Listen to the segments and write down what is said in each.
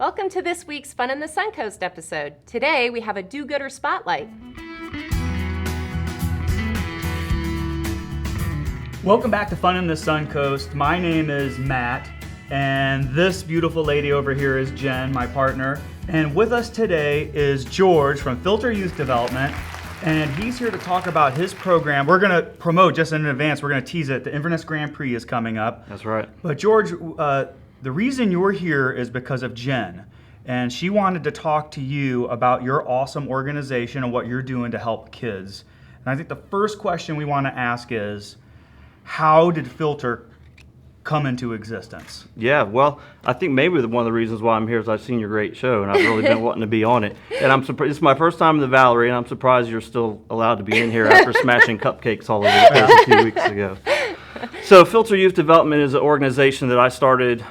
Welcome to this week's Fun in the Suncoast episode. Today we have a do-gooder spotlight. Welcome back to Fun in the Suncoast. My name is Matt, and this beautiful lady over here is Jen, my partner. And with us today is George from Filter Youth Development, and he's here to talk about his program. We're going to promote just in advance, we're going to tease it. The Inverness Grand Prix is coming up. That's right. But George, the reason you're here is because of Jen, and she wanted to talk to you about your awesome organization and what you're doing to help kids. And I think the first question we want to ask is, how did Filter come into existence? Yeah, well, I think maybe one of the reasons why I'm here is I've seen your great show, and I've really been wanting to be on it. And I'm surprised, it's my first time in the Valerie, and I'm surprised you're still allowed to be in here after smashing cupcakes all over the place a few weeks ago. So Filter Youth Development is an organization that I started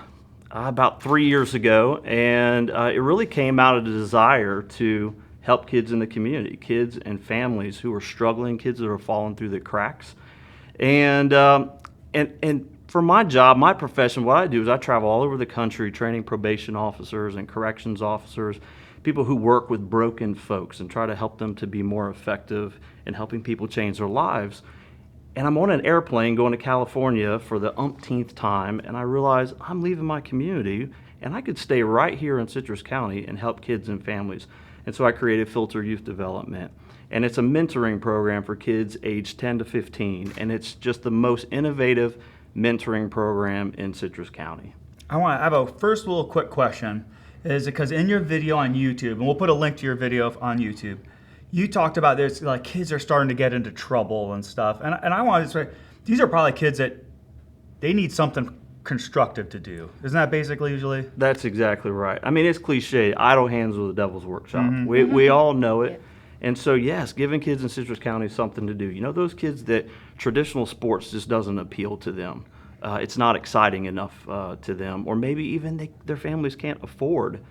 about 3 years ago, and it really came out of the desire to help kids in the community, kids and families who are struggling, kids that are falling through the cracks. And for my job, my profession, what I do is I travel all over the country training probation officers and corrections officers, people who work with broken folks and try to help them to be more effective in helping people change their lives. And I'm on an airplane going to California for the umpteenth time, and I realize I'm leaving my community, and I could stay right here in Citrus County and help kids and families. And so I created Filter Youth Development. And it's a mentoring program for kids aged 10 to 15, and it's just the most innovative mentoring program in Citrus County. I have a first little quick question, is because in your video on YouTube, and we'll put a link to your video on YouTube, you talked about this, like kids are starting to get into trouble and stuff, and I wanted to say, these are probably kids that they need something constructive to do. Isn't that basically usually? That's exactly right. I mean, it's cliche, idle hands are the devil's workshop. Mm-hmm. We all know it. Yeah. And so, yes, giving kids in Citrus County something to do. You know, those kids that traditional sports just doesn't appeal to them. It's not exciting enough to them, or maybe even their families can't afford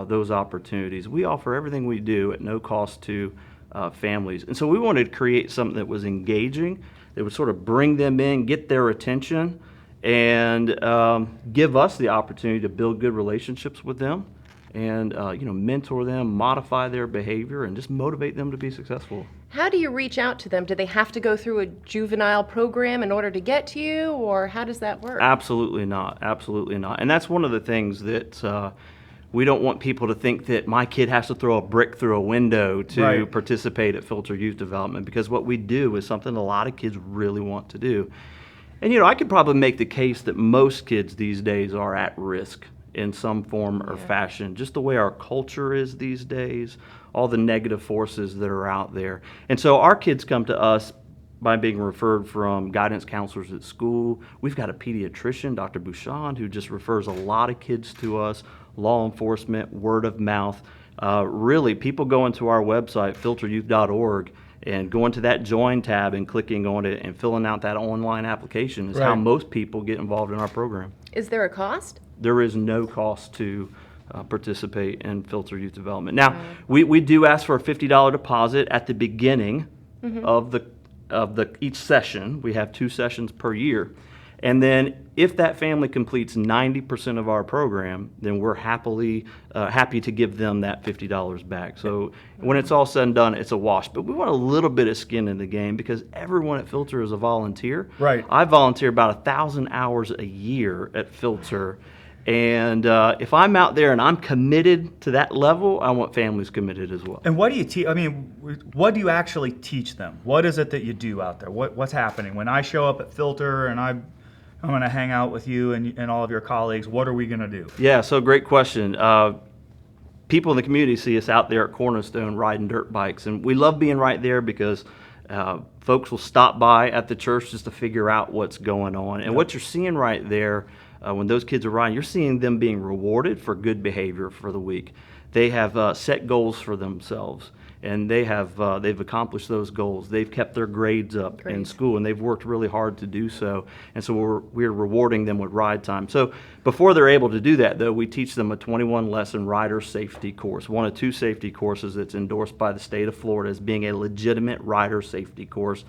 those opportunities. We offer everything we do at no cost to families. And so we wanted to create something that was engaging, that would sort of bring them in, get their attention, and give us the opportunity to build good relationships with them, and mentor them, modify their behavior, and just motivate them to be successful. How do you reach out to them? Do they have to go through a juvenile program in order to get to you, or how does that work? Absolutely not. Absolutely not. And that's one of the things that we don't want people to think that my kid has to throw a brick through a window to participate at Filter Youth Development, because what we do is something a lot of kids really want to do. And I could probably make the case that most kids these days are at risk in some form or fashion, just the way our culture is these days, all the negative forces that are out there. And so our kids come to us by being referred from guidance counselors at school. We've got a pediatrician, Dr. Bouchon, who just refers a lot of kids to us, law enforcement, word of mouth. Really, people go into our website, filteryouth.org, and going to that Join tab and clicking on it and filling out that online application is how most people get involved in our program. Is there a cost? There is no cost to participate in Filter Youth Development. Now, we do ask for a $50 deposit at the beginning of each session. We have 2 sessions per year. And then if that family completes 90% of our program, then we're happy to give them that $50 back. So when it's all said and done, it's a wash. But we want a little bit of skin in the game, because everyone at Filter is a volunteer. Right. I volunteer about 1,000 hours a year at Filter. And if I'm out there and I'm committed to that level, I want families committed as well. And what do you teach? I mean, what do you actually teach them? What is it that you do out there? What's happening? When I show up at Filter and I'm going to hang out with you and all of your colleagues, what are we going to do? Yeah, so great question. People in the community see us out there at Cornerstone riding dirt bikes, and we love being right there because folks will stop by at the church just to figure out what's going on. And what you're seeing right there, when those kids are riding, you're seeing them being rewarded for good behavior for the week. They have set goals for themselves, and they've accomplished those goals. They've kept their grades up in school, and they've worked really hard to do so. And so we're rewarding them with ride time. So before they're able to do that, though, we teach them a 21-lesson rider safety course, one of 2 safety courses that's endorsed by the state of Florida as being a legitimate rider safety course.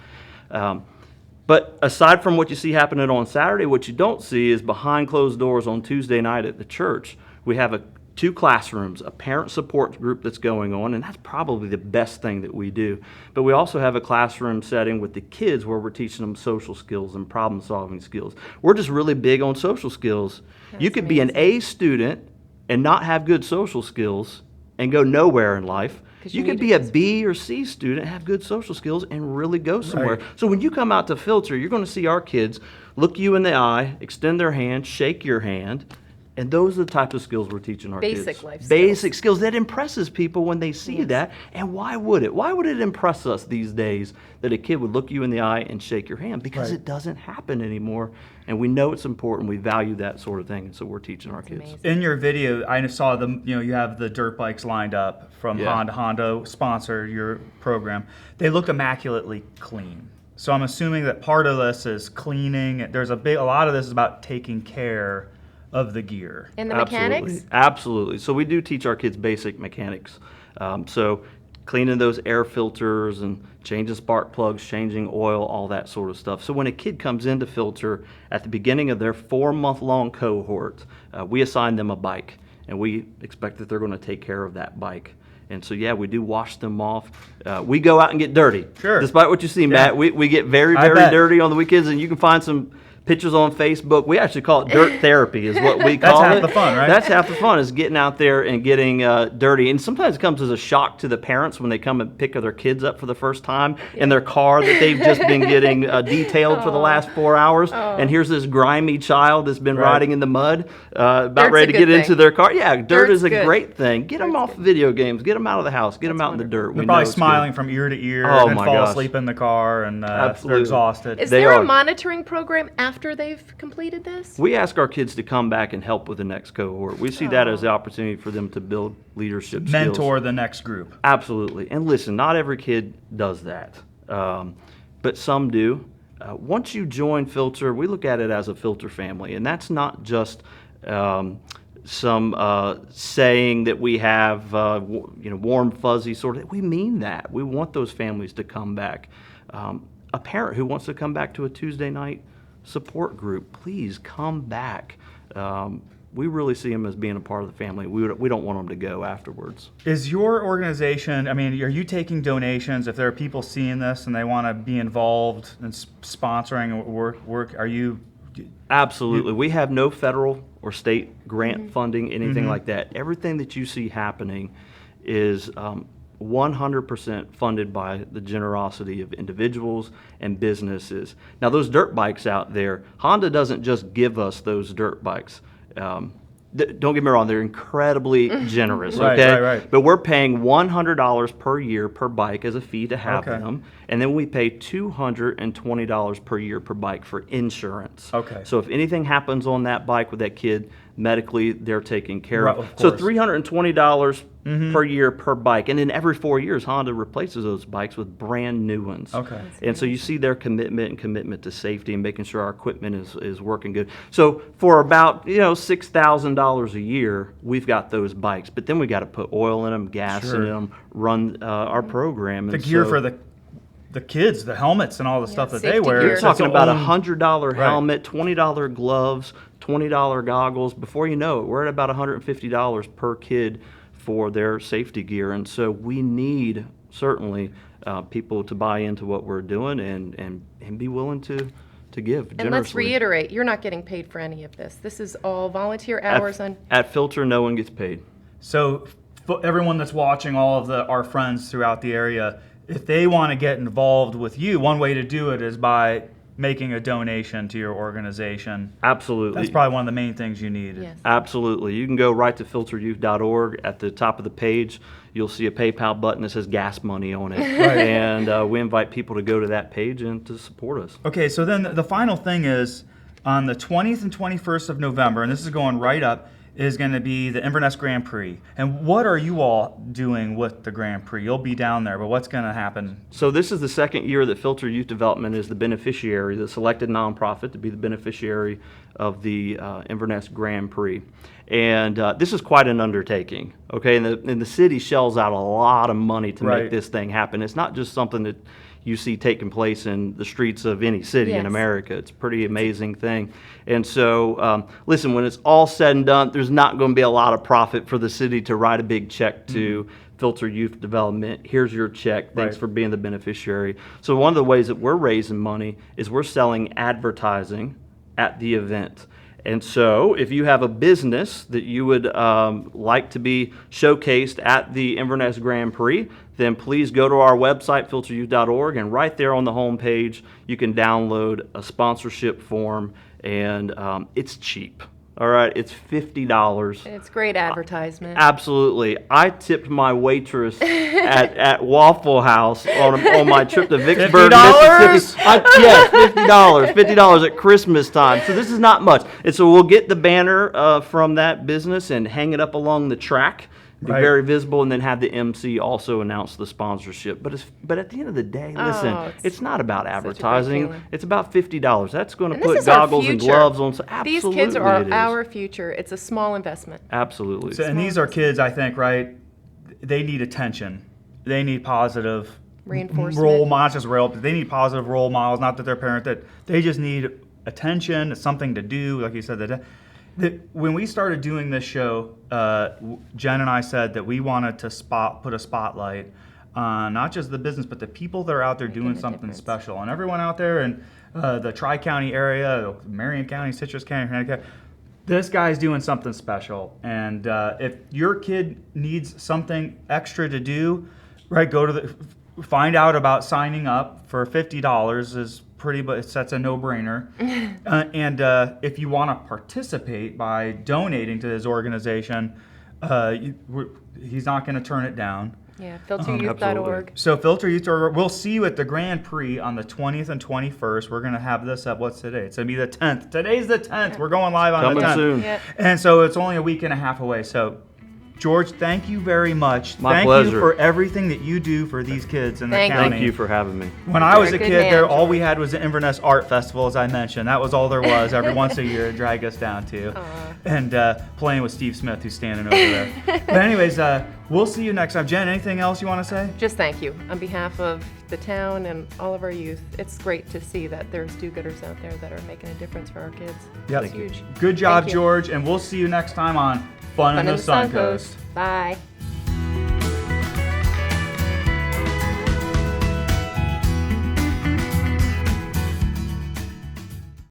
But aside from what you see happening on Saturday, what you don't see is behind closed doors on Tuesday night at the church. We have 2 classrooms, a parent support group that's going on, and that's probably the best thing that we do. But we also have a classroom setting with the kids where we're teaching them social skills and problem solving skills. We're just really big on social skills. You could be an A student and not have good social skills and go nowhere in life. You could be a B or C student, have good social skills, and really go somewhere. Right. So when you come out to Filter, you're going to see our kids look you in the eye, extend their hand, shake your hand, and those are the types of skills we're teaching our kids. Basic life skills. Basic skills that impresses people when they see that. And why would it? Why would it impress us these days that a kid would look you in the eye and shake your hand? Because it doesn't happen anymore, and we know it's important. We value that sort of thing, and so we're teaching our kids. amazing. In your video, I saw you have the dirt bikes lined up from Honda. Honda sponsored your program. They look immaculately clean. So I'm assuming that part of this is cleaning. There's a lot of this is about taking care of the gear. And the mechanics? Absolutely. So we do teach our kids basic mechanics. So cleaning those air filters and changing spark plugs, changing oil, all that sort of stuff. So when a kid comes into Filter at the beginning of their 4-month-long cohort, we assign them a bike, and we expect that they're going to take care of that bike. And so, yeah, we do wash them off. We go out and get dirty. Sure. Despite what you see, Matt, we get very, very dirty on the weekends, and you can find some pictures on Facebook. We actually call it dirt therapy is what we call it. That's half the fun, right? That's half the fun, is getting out there and getting dirty. And sometimes it comes as a shock to the parents when they come and pick their kids up for the first time in their car that they've just been getting detailed for the last 4 hours. And here's this grimy child that's been riding in the mud, about Dirt's ready to a get good into thing. their car. Yeah, dirt Dirt's is a good. great thing. Get them off video games. Get them out of the house. Get them out in the dirt. They're We probably know it's smiling good. from ear to ear Oh, and my fall gosh. asleep in the car, and they're Absolutely. exhausted. Is They there are. a monitoring program after they've completed this? We ask our kids to come back and help with the next cohort. We see that as the opportunity for them to build leadership skills. Mentor the next group. Absolutely. And listen, not every kid does that, but some do. Once you join Filter, we look at it as a Filter family, and that's not just some saying that we have, warm, fuzzy sort of. We mean that. We want those families to come back. A parent who wants to come back to a Tuesday night support group, please come back. We really see them as being a part of the family. We don't want them to go afterwards. Is your organization, are you taking donations? If there are people seeing this and they want to be involved in sponsoring work, are you? Absolutely. We have no federal or state grant funding, anything like that. Everything that you see happening is 100% funded by the generosity of individuals and businesses. Now, those dirt bikes out there, Honda doesn't just give us those dirt bikes. Don't get me wrong, they're incredibly generous, okay? Right. But we're paying $100 per year per bike as a fee to have them, and then we pay $220 per year per bike for insurance. Okay. So if anything happens on that bike with that kid, medically, they're taken care Right, of. of So course. $320 per year per bike, and then every 4 years, Honda replaces those bikes with brand new ones. Okay. And so you see their commitment to safety and making sure our equipment is working good. So for about $6,000 a year, we've got those bikes, but then we got to put oil in them, gas in them, run our program. The And gear so for the kids, the helmets and all the stuff that they safety wear. gear. you're It's talking its about a own- $100 helmet, $20 gloves, $20 goggles. Before you know it, we're at about $150 per kid for their safety gear. And so we need certainly people to buy into what we're doing and be willing to give generously. And let's reiterate, you're not getting paid for any of this. This is all volunteer hours on. At Filter, no one gets paid. So for everyone that's watching, all of our friends throughout the area, if they want to get involved with you, one way to do it is by making a donation to your organization. Absolutely. That's probably one of the main things you need. Yes. Absolutely. You can go right to filteryouth.org. At the top of the page, you'll see a PayPal button that says gas money on it. And we invite people to go to that page and to support us. Okay, so then the final thing is on the 20th and 21st of November, and this is going right up, is going to be the Inverness Grand Prix. And what are you all doing with the Grand Prix? You'll be down there, but what's going to happen? So this is the second year that Filter Youth Development is the beneficiary, the selected nonprofit to be the beneficiary of the Inverness Grand Prix. And this is quite an undertaking, okay? And the city shells out a lot of money to Right. make this thing happen. It's not just something that you see taking place in the streets of any city in Yes. America. It's a pretty amazing thing. And so, listen, when it's all said and done, there's not going to be a lot of profit for the city to write a big check to Filter Youth Development. Here's your check. Thanks Right. for being the beneficiary. So one of the ways that we're raising money is we're selling advertising at the event. And so if you have a business that you would like to be showcased at the Inverness Grand Prix, then please go to our website, filteryouth.org, and right there on the home page, you can download a sponsorship form, and it's cheap. All right, it's $50. It's great advertisement. Absolutely. I tipped my waitress at Waffle House on my trip to Vicksburg, $50? Mississippi. Yes, $50. $50 at Christmas time. So this is not much. And so we'll get the banner from that business and hang it up along the track. Be Right. very visible, and then have the MC also announce the sponsorship. But at the end of the day, listen, it's not about great advertising. feeling. It's about $50. That's going to And this put is our goggles and future. gloves on. So These absolutely kids are it is. our future. It's a small investment. Absolutely. So, and these are kids, I think, right? They need attention. They need positive Reinforcement. role models. Just real. They need positive role models. Not that their parent. That they just need attention. Something to do. Like you said, that when we started doing this show, Jen and I said that we wanted to put a spotlight on not just the business, but the people that are out there doing a something difference. special. And everyone out there in the Tri-County area, Marion County, Citrus County, Connecticut, this guy's doing something special. And if your kid needs something extra to do, right, find out about signing up for $50 is pretty, but that's a no-brainer. And if you want to participate by donating to his organization, he's not going to turn it down. Yeah, filteryouth.org. So Filter Youth, we'll see you at the Grand Prix on the 20th and 21st. We're going to have this up, what's today? It's going to be the 10th. Today's the 10th. We're going live on Coming the 10th. soon. Yeah. And so it's only a week and a half away. So George, thank you very much. My thank pleasure. you for everything that you do for these kids in the Thank you. county. Thank you for having me. When I was You're a a good kid, man, all we George. had was the Inverness Art Festival, as I mentioned. That was all there was every once a year to drag us down to. And playing with Steve Smith, who's standing over there. But anyways, we'll see you next time. Jen, anything else you want to say? Just thank you on behalf of the town and all of our youth. It's great to see that there's do-gooders out there that are making a difference for our kids. Yep. It's huge. Good job, Thank you. George. And we'll see you next time on Fun in the Suncoast. Bye.